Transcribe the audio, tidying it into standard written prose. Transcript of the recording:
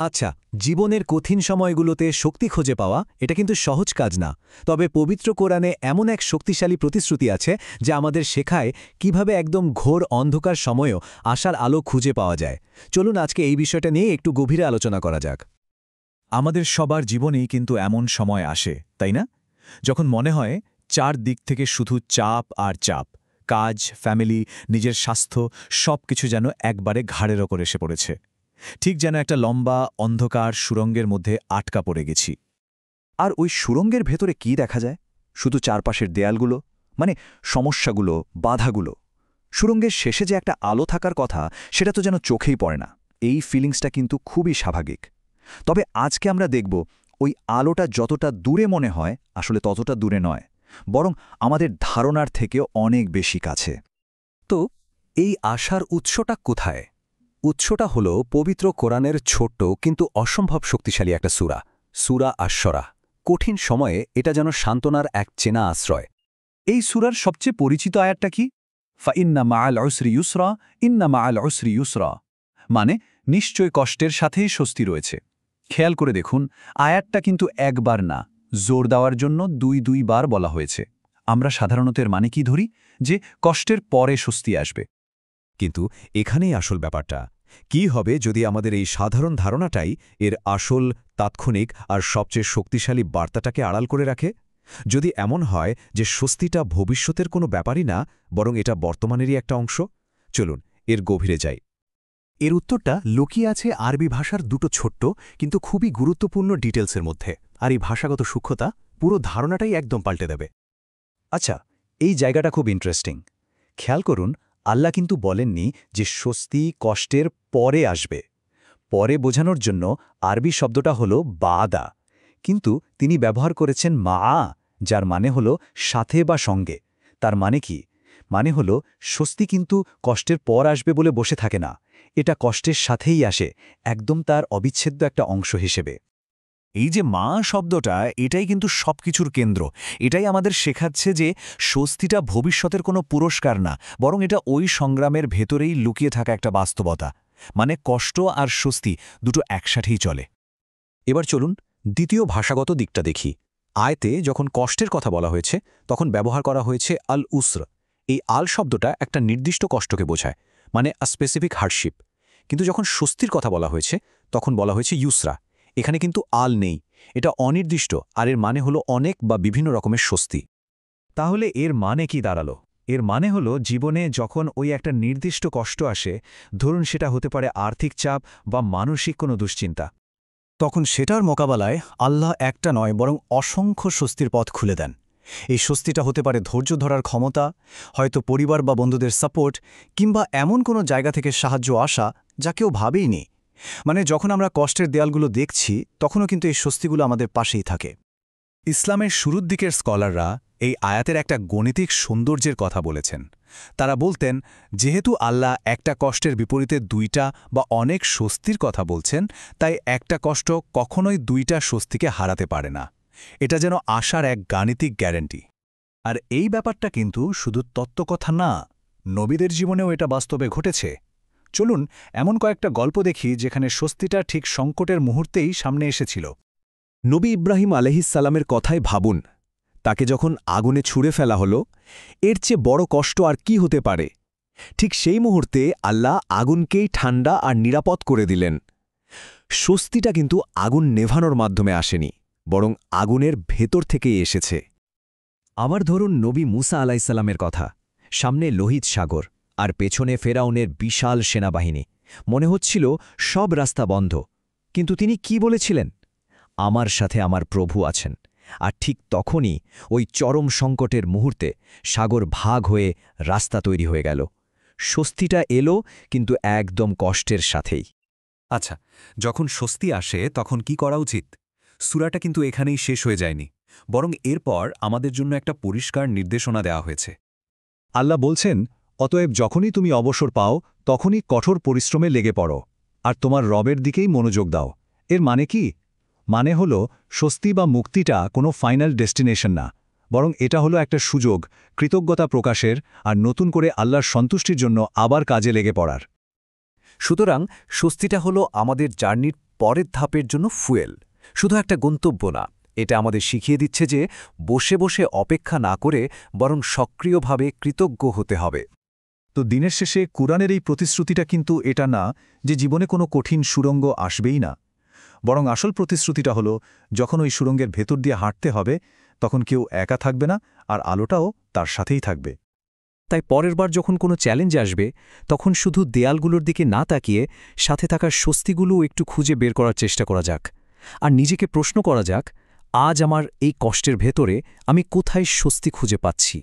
আচ্ছা, জীবনের কঠিন সময়গুলোতে শক্তি খুঁজে পাওয়া এটা কিন্তু সহজ কাজ না। তবে পবিত্র কোরআনে এমন এক শক্তিশালী প্রতিশ্রুতি আছে যা আমাদের শেখায় কিভাবে একদম ঘোর অন্ধকার সময়েও আশার আলো খুঁজে পাওয়া যায়। চলুন আজকে এই বিষয়টা নিয়ে একটু গভীরে আলোচনা করা যাক। আমাদের সবার জীবনেই কিন্তু এমন সময় আসে, তাই না? যখন মনে হয় চারদিক থেকে শুধু চাপ আর চাপ, কাজ, ফ্যামিলি, নিজের স্বাস্থ্য সবকিছু যেন একবারে ঘাড়ের ওপর এসে পড়েছে। ঠিক যেন একটা লম্বা অন্ধকার সুড়ঙ্গের মধ্যে আটকা পড়ে গেছি। আর ওই সুড়ঙ্গের ভেতরে কি দেখা যায়? শুধু চারপাশের দেয়ালগুলো, মানে সমস্যাগুলো, বাধাগুলো। সুড়ঙ্গের শেষে যে একটা আলো থাকার কথা, সেটা তো যেন চোখেই পড়ে না। এই ফিলিংসটা কিন্তু খুবই স্বাভাবিক। তবে আজকে আমরা দেখব ওই আলোটা যতটা দূরে মনে হয় আসলে ততটা দূরে নয়, বরং আমাদের ধারণার থেকেও অনেক বেশি কাছে। তো এই আশার উৎসটা কোথায়? উৎসটা হল পবিত্র কোরআনের ছোট্ট কিন্তু অসম্ভব শক্তিশালী একটা সূরা, সূরা আশ-শুরা। কঠিন সময়ে এটা যেন সান্ত্বনার এক চেনা আশ্রয়। এই সূরার সবচেয়ে পরিচিত আয়াতটা কি? ফাইন্না মাআল উসরি ইউসরা, ইন্না মাআল উসরি ইউসরা, মানে নিশ্চয় কষ্টের সাথেই স্বস্তি রয়েছে। খেয়াল করে দেখুন, আয়াতটা কিন্তু একবার না, জোর দেওয়ার জন্য দুই বার বলা হয়েছে। আমরা সাধারণত এর মানে কি ধরি? যে কষ্টের পরে স্বস্তি আসবে। কিন্তু এখানেই আসল ব্যাপারটা। কি হবে যদি আমাদের এই সাধারণ ধারণাটাই এর আসল, তাৎক্ষণিক আর সবচেয়ে শক্তিশালী বার্তাটাকে আড়াল করে রাখে? যদি এমন হয় যে স্বস্তিটা ভবিষ্যতের কোনো ব্যাপারই না, বরং এটা বর্তমানেরই একটা অংশ? চলুন এর গভীরে যাই। এর উত্তরটা লুকিয়ে আছে আরবি ভাষার দুটো ছোট্ট কিন্তু খুবই গুরুত্বপূর্ণ ডিটেলসের মধ্যে। আর এই ভাষাগত সূক্ষ্মতা পুরো ধারণাটাই একদম পাল্টে দেবে। আচ্ছা, এই জায়গাটা খুব ইন্টারেস্টিং। খেয়াল করুন, আল্লাহ কিন্তু বলেননি যে স্বস্তি কষ্টের পরে আসবে। পরে বোঝানোর জন্য আরবি শব্দটা হল বাদা, কিন্তু তিনি ব্যবহার করেছেন মা, যার মানে হল সাথে বা সঙ্গে। তার মানে কি? মানে হল স্বস্তি কিন্তু কষ্টের পর আসবে বলে বসে থাকে না, এটা কষ্টের সাথেই আসে, একদম তার অবিচ্ছেদ্য একটা অংশ হিসেবে। এই যে মা শব্দটা, এটাই কিন্তু সবকিছুর কেন্দ্র। এটাই আমাদের শেখাচ্ছে যে স্বস্তিটা ভবিষ্যতের কোনো পুরস্কার না, বরং এটা ওই সংগ্রামের ভেতরেই লুকিয়ে থাকা একটা বাস্তবতা। মানে কষ্ট আর স্বস্তি দুটো একসাথেই চলে। এবার চলুন দ্বিতীয় ভাষাগত দিকটা দেখি। আয়াতে যখন কষ্টের কথা বলা হয়েছে তখন ব্যবহার করা হয়েছে আল উসর। এই আল শব্দটা একটা নির্দিষ্ট কষ্টকে বোঝায়, মানে আ স্পেসিফিক হার্ডশিপ। কিন্তু যখন স্বস্তির কথা বলা হয়েছে তখন বলা হয়েছে ইউসরা। এখানে কিন্তু আল নেই, এটা অনির্দিষ্ট, আর এর মানে হলো অনেক বা বিভিন্ন রকমের স্বস্তি। তাহলে এর মানে কি দাঁড়ালো? এর মানে হলো জীবনে যখন ওই একটা নির্দিষ্ট কষ্ট আসে, ধরুন সেটা হতে পারে আর্থিক চাপ বা মানসিক কোনো দুশ্চিন্তা, তখন সেটার মোকাবেলায় আল্লাহ একটা নয় বরং অসংখ্য স্বস্তির পথ খুলে দেন। এই স্বস্তিটা হতে পারে ধৈর্য ধরার ক্ষমতা, হয়তো পরিবার বা বন্ধুদের সাপোর্ট, কিংবা এমন কোনো জায়গা থেকে সাহায্য আসা যা কেউ ভাবেইনি। মানে যখন আমরা কষ্টের দেয়ালগুলো দেখছি, তখনও কিন্তু এই স্বস্তিগুলো আমাদের পাশেই থাকে। ইসলামের শুরুর দিকের স্কলাররা এই আয়াতের একটা গণিতিক সৌন্দর্যের কথা বলেছেন। তারা বলতেন, যেহেতু আল্লাহ একটা কষ্টের বিপরীতে দুইটা বা অনেক স্বস্তির কথা বলছেন, তাই একটা কষ্ট কখনোই দুইটা স্বস্তিকে হারাতে পারে না। এটা যেন আশার এক গাণিতিক গ্যারান্টি। আর এই ব্যাপারটা কিন্তু শুধু তত্ত্বকথা না, নবীদের জীবনেও এটা বাস্তবে ঘটেছে। চলুন এমন কয়েকটা গল্প দেখি যেখানে স্বস্তিটা ঠিক সংকটের মুহূর্তেই সামনে এসেছিল। নবী ইব্রাহিম আলাইহিসসালামের কথাই ভাবুন। তাকে যখন আগুনে ছুঁড়ে ফেলা হলো, এর চেয়ে বড় কষ্ট আর কি হতে পারে? ঠিক সেই মুহূর্তে আল্লাহ আগুনকেই ঠান্ডা আর নিরাপদ করে দিলেন। স্বস্তিটা কিন্তু আগুন নেভানোর মাধ্যমে আসেনি, বরং আগুনের ভেতর থেকেই এসেছে। আবার ধরুন নবী মুসা আলাইসাল্লামের কথা। সামনে লোহিত সাগর আর পেছনে ফেরাউনের বিশাল সেনাবাহিনী। মনে হচ্ছিল সব রাস্তা বন্ধ, কিন্তু তিনি কি বলেছিলেন? আমার সাথে আমার প্রভু আছেন। আর ঠিক তখনই ওই চরম সংকটের মুহূর্তে সাগর ভাগ হয়ে রাস্তা তৈরি হয়ে গেল। স্বস্তিটা এলো, কিন্তু একদম কষ্টের সাথেই। আচ্ছা, যখন স্বস্তি আসে তখন কি করা উচিত? সূরাটা কিন্তু এখানেই শেষ হয়ে যায়নি, বরং এরপর আমাদের জন্য একটা পরিষ্কার নির্দেশনা দেওয়া হয়েছে। আল্লাহ বলছেন, অতএব যখনই তুমি অবসর পাও তখনই কঠোর পরিশ্রমে লেগে পড়ো, আর তোমার রবের দিকেই মনোযোগ দাও। এর মানে কি? মানে হলো স্বস্তি বা মুক্তিটা কোনো ফাইনাল ডেস্টিনেশন না, বরং এটা হলো একটা সুযোগ কৃতজ্ঞতা প্রকাশের আর নতুন করে আল্লাহর সন্তুষ্টির জন্য আবার কাজে লেগে পড়ার। সুতরাং স্বস্তিটা হলো আমাদের জার্নির পরের ধাপের জন্য ফুয়েল, শুধু একটা গন্তব্য না। এটা আমাদের শিখিয়ে দিচ্ছে যে বসে বসে অপেক্ষা না করে বরং সক্রিয়ভাবে কৃতজ্ঞ হতে হবে। তো দিনের শেষে কুরআনের এই প্রতিশ্রুতিটা কিন্তু এটা না যে জীবনে কোনো কঠিন সুড়ঙ্গ আসবেই না, বরং আসল প্রতিশ্রুতিটা হলো যখন ওই সুড়ঙ্গের ভেতর দিয়ে হাঁটতে হবে তখন কেউ একা থাকবে না, আর আলোটাও তার সাথেই থাকবে। তাই পরের বার যখন কোনো চ্যালেঞ্জ আসবে তখন শুধু দেয়ালগুলোর দিকে না তাকিয়ে সাথে থাকার স্বস্তিগুলোও একটু খুঁজে বের করার চেষ্টা করা যাক, আর নিজেকে প্রশ্ন করা যাক, আজ আমার এই কষ্টের ভেতরে আমি কোথায় স্বস্তি খুঁজে পাচ্ছি।